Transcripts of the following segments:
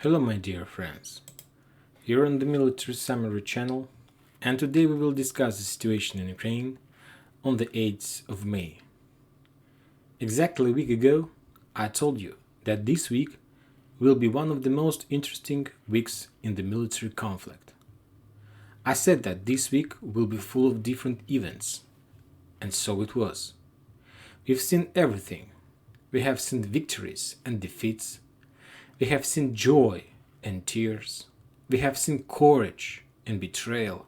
Hello my dear friends, you're on the Military Summary channel, and today we will discuss the situation in Ukraine on the 8th of May. Exactly a week ago, I told you that this week will be one of the most interesting weeks in the military conflict. I said that this week will be full of different events, and so it was. We've seen everything. We have seen victories and defeats. We have seen joy and tears. We have seen courage and betrayal.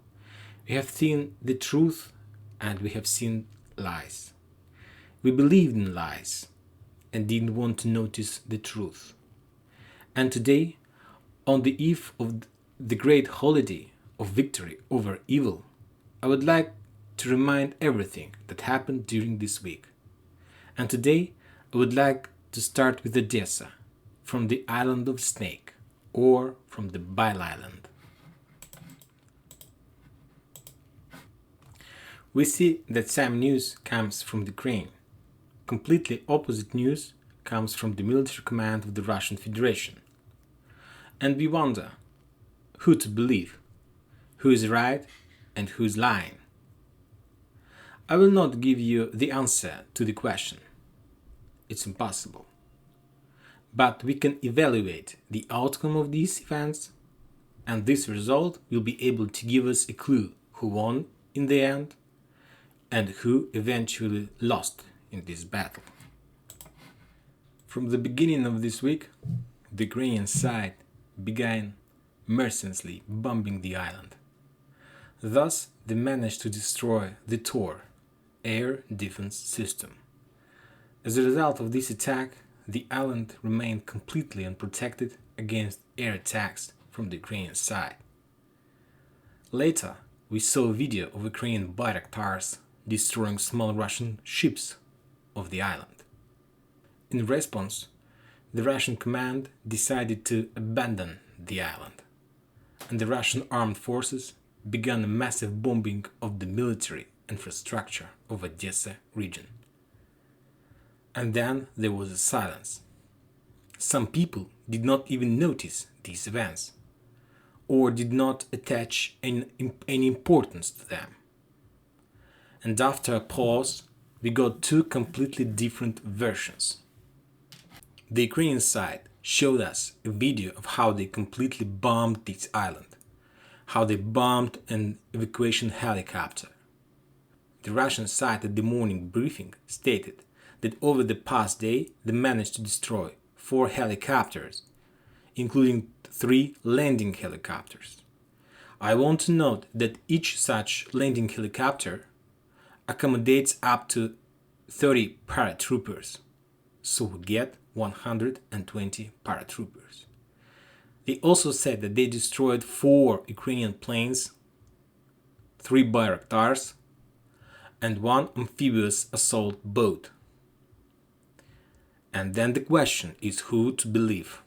We have seen the truth and we have seen lies. We believed in lies and didn't want to notice the truth. And today, on the eve of the great holiday of victory over evil, I would like to remind everything that happened during this week. And today, I would like to start with Odessa, from the island of Snake, or from the Bile Island. We see that some news comes from Ukraine. Completely opposite news comes from the military command of the Russian Federation. And we wonder who to believe, who is right and who is lying. I will not give you the answer to the question. It's impossible. But we can evaluate the outcome of these events, and this result will be able to give us a clue who won in the end and who eventually lost in this battle. From the beginning of this week, the Ukrainian side began mercilessly bombing the island. Thus, they managed to destroy the Tor air defense system. As a result of this attack, the island remained completely unprotected against air attacks from the Ukrainian side. Later, we saw a video of Ukrainian Bayraktars destroying small Russian ships of the island. In response, the Russian command decided to abandon the island, and the Russian armed forces began a massive bombing of the military infrastructure of Odessa region. And then there was a silence. Some people did not even notice these events, or did not attach any importance to them. And after a pause, we got two completely different versions. The Ukrainian side showed us a video of how they completely bombed this island, how they bombed an evacuation helicopter. The Russian side at the morning briefing stated that over the past day they managed to destroy 4 helicopters, including 3 landing helicopters. I want to note that each such landing helicopter accommodates up to 30 paratroopers, so we get 120 paratroopers. They also said that they destroyed 4 Ukrainian planes, 3 Bayraktars, and 1 amphibious assault boat. And then the question is who to believe.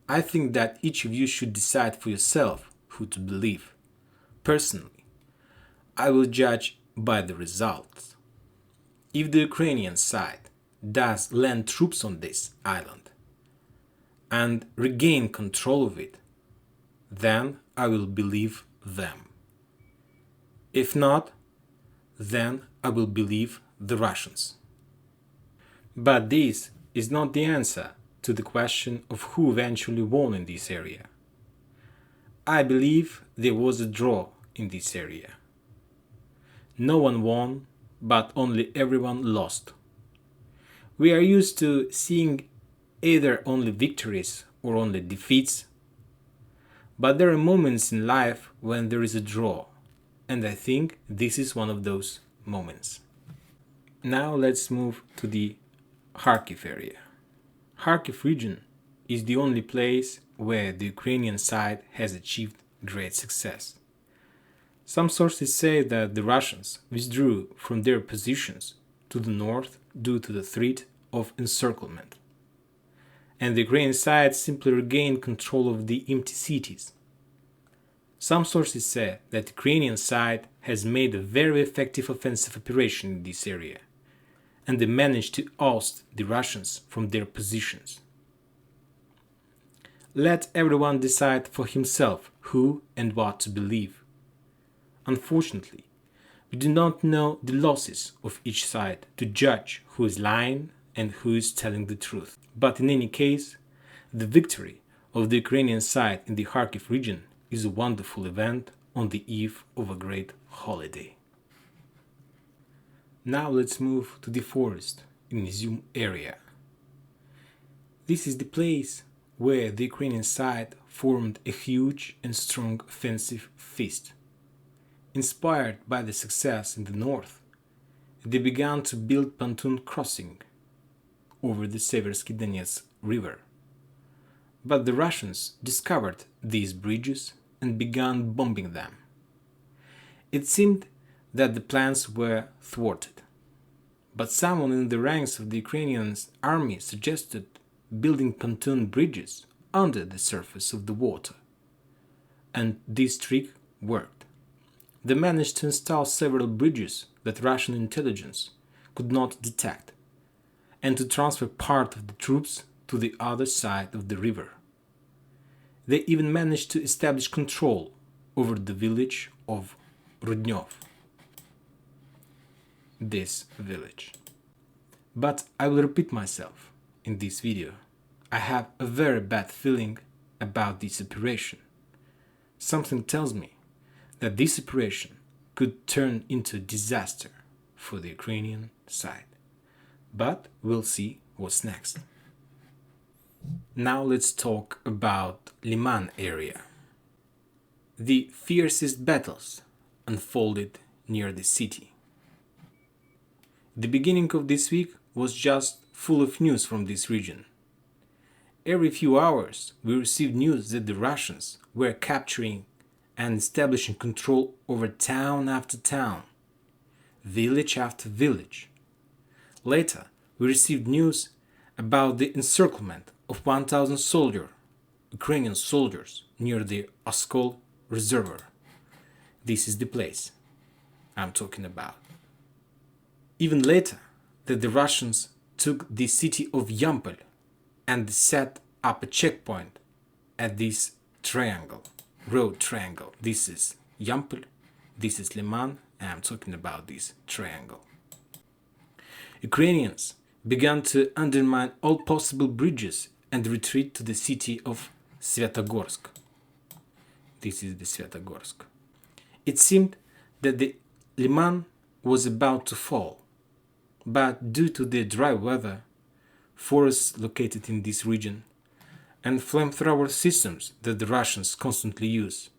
I think that each of you should decide for yourself who to believe. Personally, I will judge by the results. If the Ukrainian side does land troops on this island and regain control of it, then I will believe them. If not, then I will believe the Russians. But this is not the answer to the question of who eventually won in this area. I believe there was a draw in this area. No one won, but only everyone lost. We are used to seeing either only victories or only defeats, but there are moments in life when there is a draw, and I think this is one of those moments. Now let's move to the Kharkiv area. Kharkiv region is the only place where the Ukrainian side has achieved great success. Some sources say that the Russians withdrew from their positions to the north due to the threat of encirclement, and the Ukrainian side simply regained control of the empty cities. Some sources say that the Ukrainian side has made a very effective offensive operation in this area, and they managed to oust the Russians from their positions. Let everyone decide for himself who and what to believe. Unfortunately, we do not know the losses of each side to judge who is lying and who is telling the truth. But in any case, the victory of the Ukrainian side in the Kharkiv region is a wonderful event on the eve of a great holiday. Now let's move to the forest in Izum area. This is the place where the Ukrainian side formed a huge and strong offensive fist. Inspired by the success in the north, they began to build pontoon crossing over the Seversky Donetsk river. But the Russians discovered these bridges and began bombing them. It seemed that the plans were thwarted, but someone in the ranks of the Ukrainian army suggested building pontoon bridges under the surface of the water, and this trick worked. They managed to install several bridges that Russian intelligence could not detect, and to transfer part of the troops to the other side of the river. They even managed to establish control over the village of Rudnyov. This village. But I will repeat myself in this video. I have a very bad feeling about this operation. Something tells me that this operation could turn into a disaster for the Ukrainian side. But we'll see what's next. Now let's talk about Liman area. The fiercest battles unfolded near the city. The beginning of this week was just full of news from this region. Every few hours we received news that the Russians were capturing and establishing control over town after town, village after village. Later, we received news about the encirclement of 1,000 Ukrainian soldiers near the Oskol Reservoir. This is the place I'm talking about. Even later, that the Russians took the city of Yampol and set up a checkpoint at this road triangle. This is Yampol, this is Liman, and I'm talking about this triangle. Ukrainians began to undermine all possible bridges and retreat to the city of Svyatogorsk. This is the Svyatogorsk. It seemed that the Liman was about to fall, but due to the dry weather, forests located in this region, and flamethrower systems that the Russians constantly use,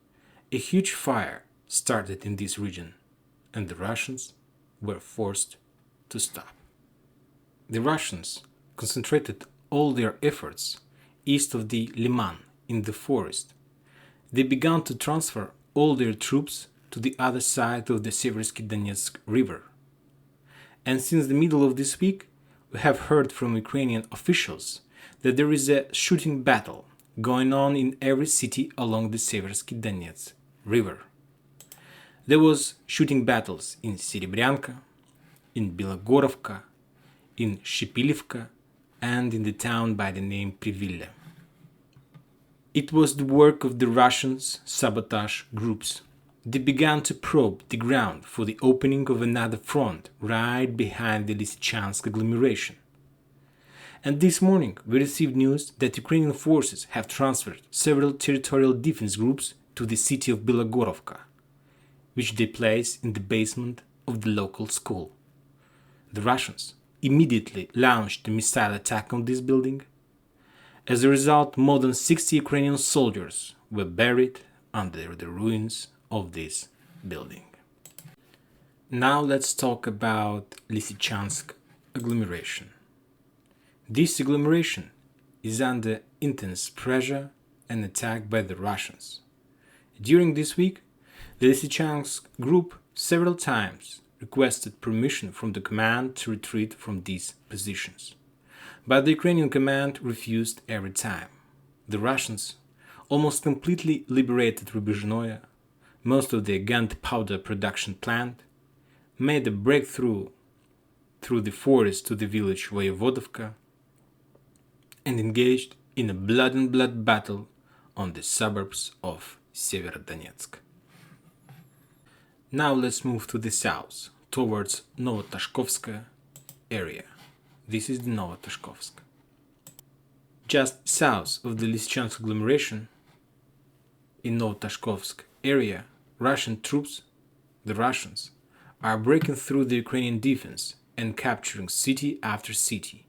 a huge fire started in this region, and the Russians were forced to stop. The Russians concentrated all their efforts east of the Liman in the forest. They began to transfer all their troops to the other side of the Seversky Donetsk river. And since the middle of this week, we have heard from Ukrainian officials that there is a shooting battle going on in every city along the Seversky Donetsk river. There was shooting battles in Serebryanka, in Bilogorovka, in Shipilivka, and in the town by the name Privilla. It was the work of the Russians' sabotage groups. They began to probe the ground for the opening of another front right behind the Lysychansk agglomeration. And this morning we received news that Ukrainian forces have transferred several territorial defense groups to the city of Bilogorovka, which they place in the basement of the local school. The Russians immediately launched a missile attack on this building. As a result, more than 60 Ukrainian soldiers were buried under the ruins of this building. Now let's talk about Lysychansk agglomeration. This agglomeration is under intense pressure and attack by the Russians. During this week, the Lysychansk group several times requested permission from the command to retreat from these positions. But the Ukrainian command refused every time. The Russians almost completely liberated Rubizhnoye, most of the gunpowder production plant, made a breakthrough through the forest to the village Voyevodovka, and engaged in a blood-and-blood battle on the suburbs of Severodonetsk. Now let's move to the south, towards Novotashkovsk area. This is the Novotashkovsk. Just south of the Lysychansk agglomeration, in Novotashkovsk area, Russian troops, the Russians, are breaking through the Ukrainian defense and capturing city after city,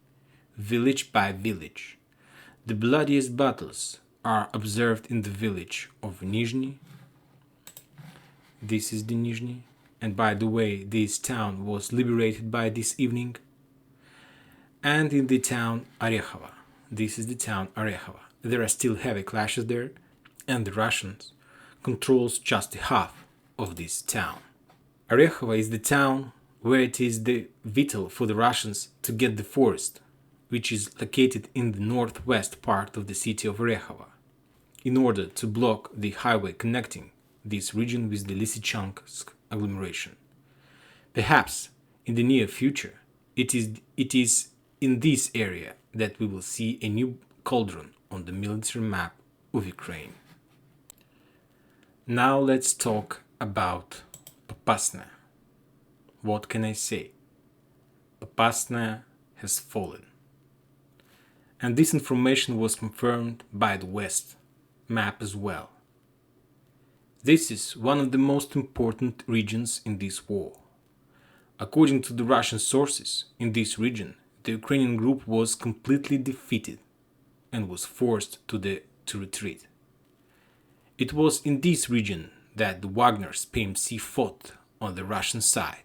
village by village. The bloodiest battles are observed in the village of Nizhny. This is the Nizhny, and by the way, this town was liberated by this evening. And in the town Orekhova. This is the town Orekhova. There are still heavy clashes there, and the Russians controls just half of this town. Orekhova is the town where it is the vital for the Russians to get the forest, which is located in the northwest part of the city of Orekhova, in order to block the highway connecting this region with the Lysychansk agglomeration. Perhaps in the near future, it is in this area that we will see a new cauldron on the military map of Ukraine. Now let's talk about Popasna. What can I say? Popasna has fallen. And this information was confirmed by the West map as well. This is one of the most important regions in this war. According to the Russian sources, in this region, the Ukrainian group was completely defeated and was forced to retreat. It was in this region that the Wagner's PMC fought on the Russian side.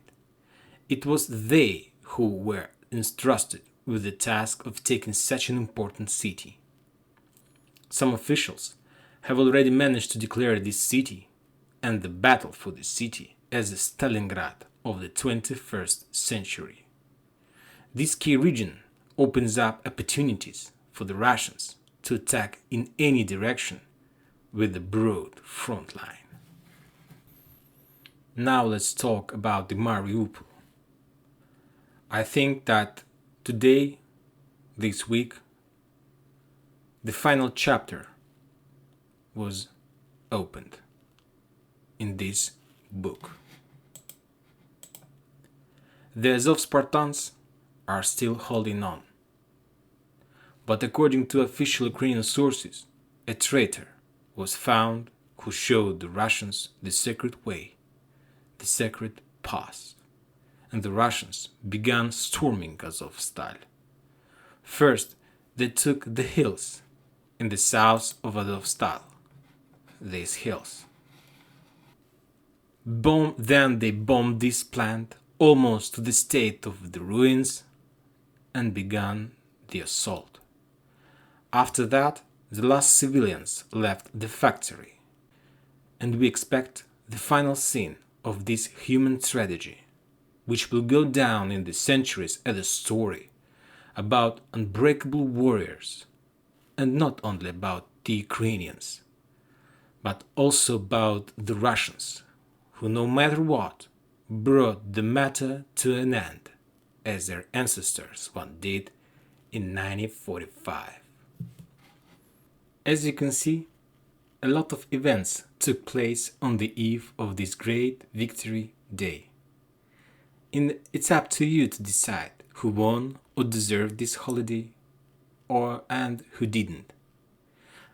It was they who were entrusted with the task of taking such an important city. Some officials have already managed to declare this city and the battle for this city as the Stalingrad of the 21st century. This key region opens up opportunities for the Russians to attack in any direction with a broad front line. Now let's talk about the Mariupol. I think that today, this week, the final chapter was opened in this book. The Azov Spartans are still holding on. But according to official Ukrainian sources, a traitor was found who showed the Russians the secret way, the secret path, and the Russians began storming Azovstal. First, they took the hills in the south of Azovstal, these hills. Then they bombed this plant almost to the state of the ruins and began the assault. After that, the last civilians left the factory, and we expect the final scene of this human tragedy, which will go down in the centuries as a story about unbreakable warriors, and not only about the Ukrainians, but also about the Russians, who no matter what, brought the matter to an end, as their ancestors once did in 1945. As you can see, a lot of events took place on the eve of this great victory day. It's up to you to decide who won or deserved this holiday, and who didn't.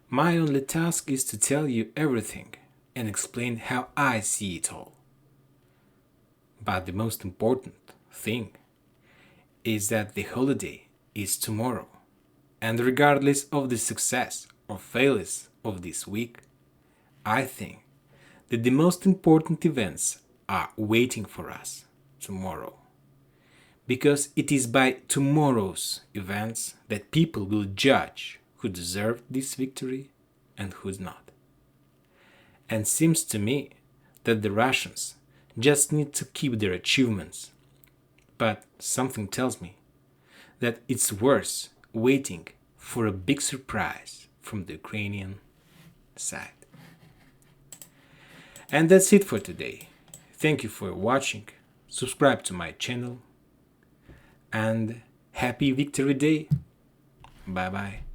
My only task is to tell you everything and explain how I see it all. But the most important thing is that the holiday is tomorrow, and regardless of the success or failures of this week, I think that the most important events are waiting for us tomorrow. Because it is by tomorrow's events that people will judge who deserved this victory and who's not. And seems to me that the Russians just need to keep their achievements. But something tells me that it's worth waiting for a big surprise from the Ukrainian side. And that's it for today. Thank you for watching. Subscribe to my channel. And happy Victory Day. Bye bye.